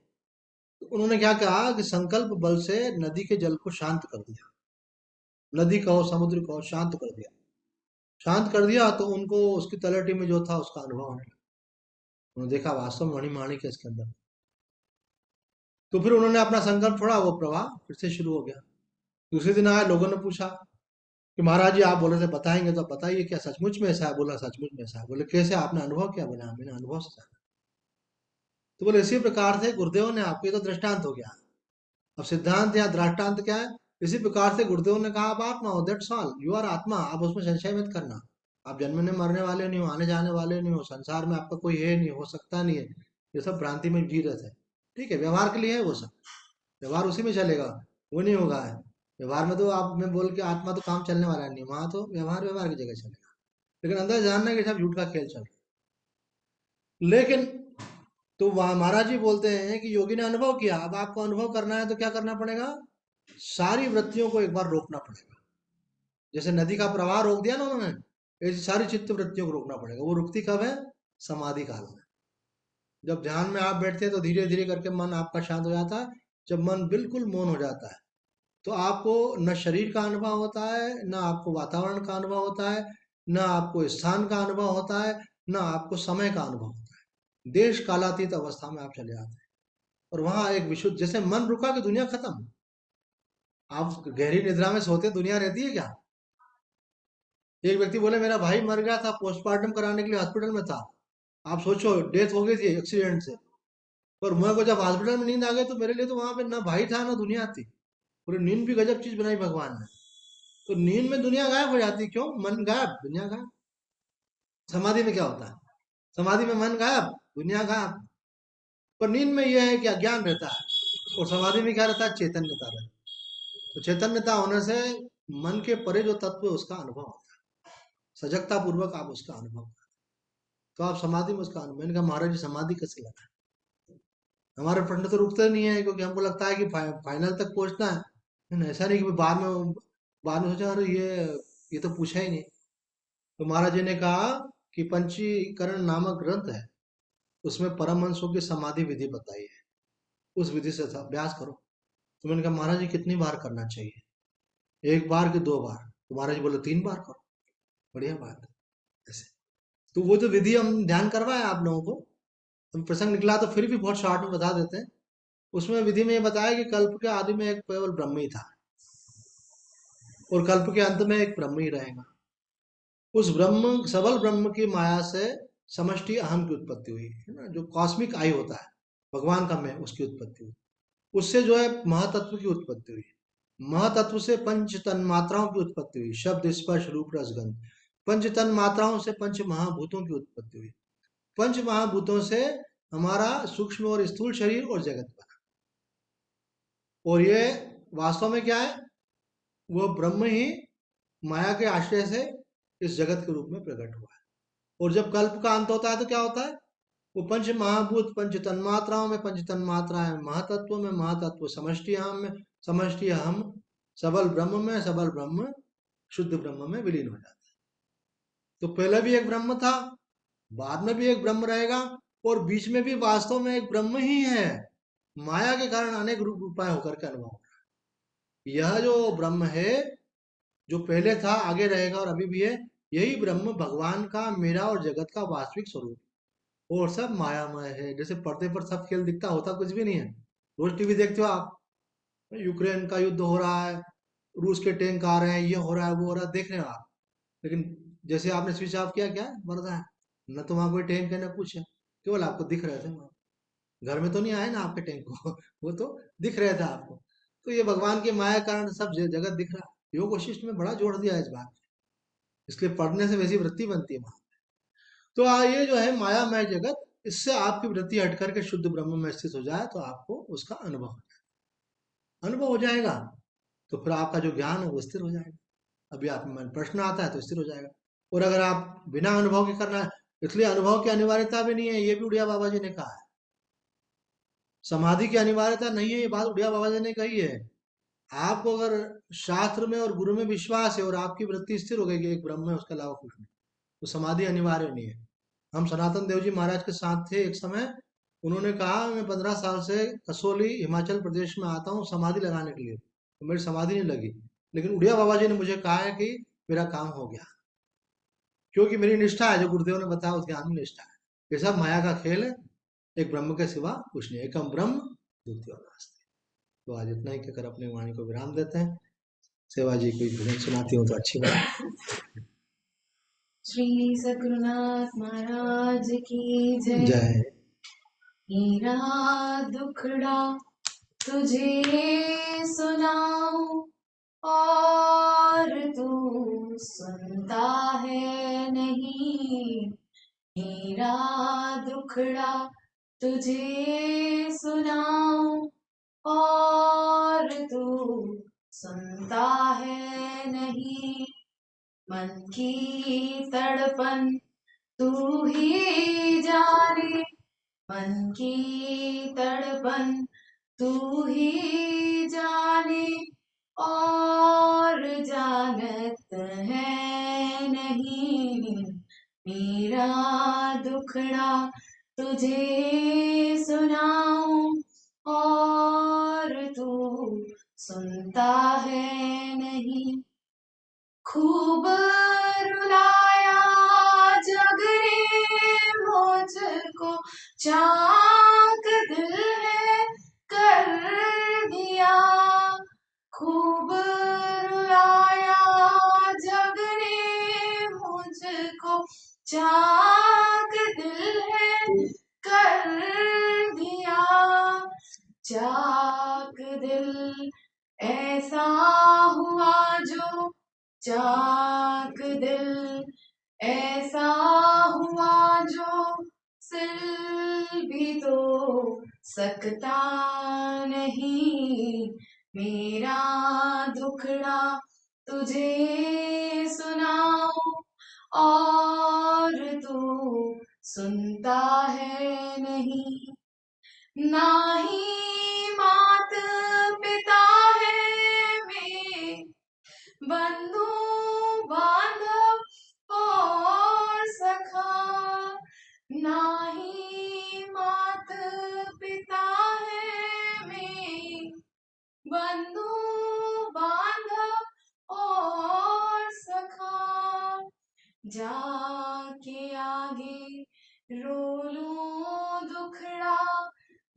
तो उन्होंने क्या कहा कि संकल्प बल से नदी के जल को शांत कर दिया। नदी कहो, समुद्र कहो, शांत कर दिया। शांत कर दिया तो उनको उसकी तलहटी में जो था उसका अनुभव होने लगा। उन्होंने देखा वास्तव में मणिमाणिक है इसके अंदर। तो फिर उन्होंने अपना संकल्प छोड़ा, वो प्रवाह फिर से शुरू हो गया। दूसरे दिन आए, लोगों ने पूछा कि महाराज जी आप बोले थे बताएंगे, तो बताइए क्या सचमुच में ऐसा है। बोला सचमुच में ऐसा है। बोले कैसे, आपने अनुभव क्या। बना मैंने अनुभव से जाना। तो बोले इसी प्रकार से गुरुदेव ने आपको, ये तो दृष्टांत हो गया। अब सिद्धांत या दृष्टांत क्या है। इसी प्रकार से गुरुदेव ने कहा आप आत्मा हो, दैट्स ऑल, यू आर आत्मा। आप उसमें संशय मत करना। आप जन्मने मरने वाले नहीं हो, आने जाने वाले नहीं हो, संसार में आपका कोई है नहीं, हो सकता नहीं है। ये सब भ्रांति में जी रहे थे। ठीक है, व्यवहार के लिए है वो सब, व्यवहार उसी में चलेगा, वो नहीं होगा है। व्यवहार में तो आप में बोल के आत्मा तो काम चलने वाला नहीं, वहां तो व्यवहार व्यवहार की जगह चलेगा। लेकिन अंदर जानना है कि सब झूठ का खेल चल रहा है। लेकिन तो वहां महाराज जी बोलते हैं कि योगी ने अनुभव किया, अब आपको अनुभव करना है तो क्या करना पड़ेगा, सारी वृत्तियों को एक बार रोकना पड़ेगा। जैसे नदी का प्रवाह रोक दिया ना उन्होंने, ऐसी सारी चित्त वृत्तियों को रोकना पड़ेगा। वो रुकती कब है, समाधि काल में। जब ध्यान में आप बैठते हैं तो धीरे धीरे करके मन आपका शांत हो जाता है। जब मन बिल्कुल मौन हो जाता है तो आपको न शरीर का अनुभव होता है, न आपको वातावरण का अनुभव होता है, न आपको स्थान का अनुभव होता है, न आपको समय का अनुभव होता है। देश कालातीत अवस्था में आप चले जाते हैं और वहां एक विशुद्ध, जैसे मन रुका कि दुनिया खत्म। आप गहरी निद्रा में सोते, दुनिया रहती है क्या? एक व्यक्ति बोले मेरा भाई मर गया था, पोस्टमार्टम कराने के लिए हॉस्पिटल में था। आप सोचो, डेथ हो गई थी एक्सीडेंट से। पर मेरे को जब हॉस्पिटल में नींद आ गई तो मेरे लिए तो वहां पे ना भाई था ना दुनिया थी। पूरी नींद भी गजब चीज बनाई भगवान ने। तो नींद में दुनिया गायब हो जाती है, क्यों? मन गायब, दुनिया गायब। समाधि में क्या होता है? समाधि में मन गायब, दुनिया गायब। पर नींद में यह है कि अज्ञान रहता है, और समाधि में क्या रहता है? चैतन्यता रहता है। तो चैतन्यता होने से मन के परे जो तत्व है उसका अनुभव होता है, सजगता पूर्वक आप उसका अनुभव करते हैं। तो आप समाधि में उसका अनुभव। मैंने कहा महाराज जी समाधि कैसे लगा? हमारे प्रश्न तो रुकते नहीं है, क्योंकि हमको लगता है कि फाइनल तक पहुंचना है। लेकिन ऐसा नहीं कि बाद में सोचा अरे ये तो पूछा ही नहीं। तो महाराज जी ने कहा कि पंचीकरण नामक ग्रंथ है, उसमें परमहंसों की समाधि विधि बताई है, उस विधि से अभ्यास करो। तो मैंने कहा महाराज जी कितनी बार करना चाहिए? एक बार कि दो बार? तो महाराज जी बोले 3 बार करो। बढ़िया बात है। ऐसे तो वो जो विधि हम ध्यान करवाए आप लोगों को, हम प्रसंग निकला तो फिर भी बहुत शॉर्ट में बता देते हैं। उसमें विधि में ये बताया कि कल्प के आदि में एक केवल ब्रह्म ही था, और कल्प के अंत में एक ब्रह्म ही रहेगा। उस ब्रह्म, सबल ब्रह्म की माया से समष्टि अहम की उत्पत्ति हुई है ना, जो कॉस्मिक आई होता है भगवान का मैं, उसकी उत्पत्ति हुई। उससे जो है महातत्व की उत्पत्ति हुई। महातत्व से पंच तन्मात्राओं की उत्पत्ति हुई, शब्द स्पर्श रूप रस गंध। पंच तन्मात्राओं से पंच महाभूतों की उत्पत्ति हुई। पंच महाभूतों से हमारा सूक्ष्म और स्थूल शरीर और जगत बना। और ये वास्तव में क्या है? वो ब्रह्म ही माया के आश्रय से इस जगत के रूप में प्रकट हुआ है। और जब कल्प का अंत होता है तो क्या होता है? वो पंच महाभूत पंच तन्मात्राओं में पंच तन्मात्राएं महातत्व में, महातत्व समष्टि हम में, समष्टि हम सबल ब्रह्म में, सबल ब्रह्म शुद्ध ब्रह्म में विलीन हो जाता है। तो पहले भी एक ब्रह्म था, बाद में भी एक ब्रह्म रहेगा, और बीच में भी वास्तव में एक ब्रह्म ही है। माया के कारण अनेक रूप उपाय होकर के अनुभव हो रहा है। यह जो ब्रह्म है, जो पहले था, आगे रहेगा और अभी भी है, यही ब्रह्म भगवान का, मेरा और जगत का वास्तविक स्वरूप है। और सब मायामय है। जैसे पर्दे पर सब खेल दिखता, होता कुछ भी नहीं है। रोज टीवी देखते हो आप, यूक्रेन का युद्ध हो रहा है, रूस के टैंक आ रहे हैं, ये हो रहा है, वो हो रहा है, देख रहे हो आप। लेकिन जैसे आपने स्विच ऑफ किया, क्या वर्दा है? न तो वहां कोई टैंक है, न कुछ है। केवल आपको दिख रहे थे वहां। घर में तो नहीं आए ना आपके टैंक को वो तो दिख रहे थे आपको। तो ये भगवान के माया के कारण सब जगत दिख रहा है। योग वशिष्ठ में बड़ा जोड़ दिया है इस बात पे। इसलिए पढ़ने से वैसी वृत्ति बनती है वहां। तो ये जो है मायामय जगत, इससे आपकी वृत्ति हट करके शुद्ध ब्रह्म में स्थित हो जाए तो आपको उसका अनुभव हो जाएगा। तो फिर आपका जो ज्ञान है वो स्थिर हो जाएगा। अभी आप में प्रश्न आता है तो स्थिर हो जाएगा। और अगर आप बिना अनुभव के करना है, इसलिए अनुभव की अनिवार्यता भी नहीं है, ये भी उड़िया बाबा जी ने कहा है। समाधि की अनिवार्यता नहीं है, ये बात उड़िया बाबा जी ने कही है। आपको अगर शास्त्र में और गुरु में विश्वास है और आपकी वृत्ति स्थिर हो गई कि एक ब्रह्म है, उसके अलावा कुछ नहीं, तो समाधि अनिवार्य नहीं है। हम सनातन देव जी महाराज के साथ थे एक समय। उन्होंने कहा मैं 15 साल से कसोली हिमाचल प्रदेश में आता हूँ समाधि लगाने के लिए, तो मेरी समाधि नहीं लगी। लेकिन उड़िया बाबा जी ने मुझे कहा है कि मेरा काम हो गया, क्योंकि मेरी निष्ठा है, जो गुरुदेव ने बताया उस ज्ञान में निष्ठा है। ये सब माया का खेल है, एक ब्रह्म के सिवा कुछ नहीं। एकम ब्रह्म द्वितीय नास्ति। तो आज इतना ही कहकर अपनी वाणी को विराम देते हैं। सेवा जी कोई भजन सुनाती हो तो अच्छी बात है। श्री सद्गुरुनाथ महाराज की जय। जय। मेरा दुखड़ा तुझे सुनाऊं और तू सुनता है नहीं। मेरा दुखड़ा तुझे सुनाऊं और तू सुनता है नहीं। मन की तड़पन तू ही जाने, मन की तड़पन तू ही जाने, और जानत है नहीं। मेरा दुखड़ा तुझे सुनाऊं और तू सुनता है नहीं। खूब रुलाया जग ने मुझको, चाक दिल है कर दिया। खूब रुलाया जग ने मुझको, चाक दिल है कर दिया। चाक दिल ऐसा हुआ जो, चाक दिल ऐसा हुआ जो सिल भी तो सकता नहीं। मेरा दुखड़ा तुझे सुनाऊं और तू सुनता है नहीं। ना ही मात पिता है में, बंधु बांधव और सखा। ना ही मात पिता है में, बंधु बांधव और सखा। जाके आगे रो लूं दुखड़ा,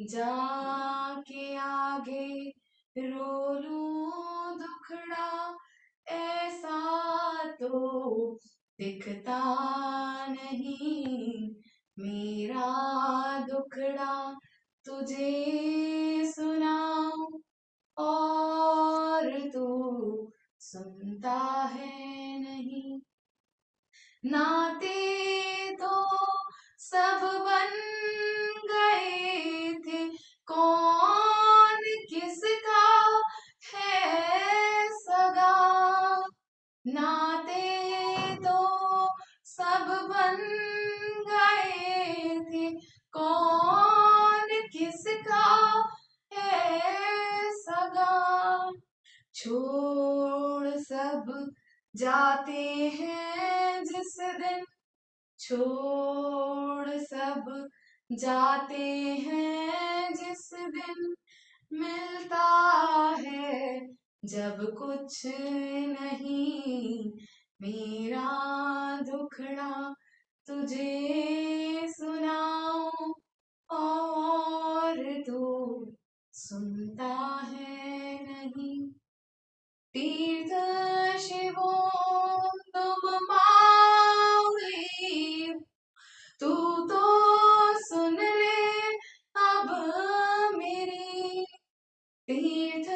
जाके आगे रो लूं दुखड़ा। ऐसा तो दिखता नहीं। मेरा दुखड़ा तुझे सुनाऊं और तू सुनता है नहीं। नाते तो सब बन गए थे, कौन किसका है सगा। नाते तो सब बन गए थे, कौन किसका है सगा। छोड़ सब जाते हैं जिस दिन, छोड़ सब जाते हैं जिस दिन। मिलता है जब कुछ नहीं। मेरा दुखड़ा तुझे सुनाऊं और तू सुनता है नहीं। तीर्थ शिवों तुम माऊली, तू तो सुन ले अब मेरी। तीर्थ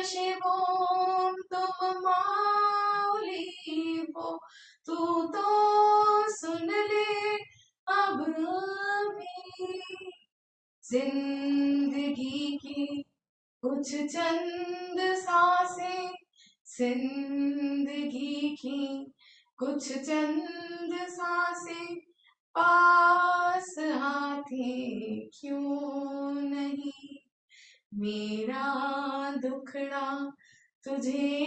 शिवों तुम माऊली वो, तू तो सुन ले अब मेरी। जिंदगी की कुछ चंद सांसें, जिंदगी की कुछ चंद सांसें, पास आती क्यों नहीं। मेरा दुखड़ा तुझे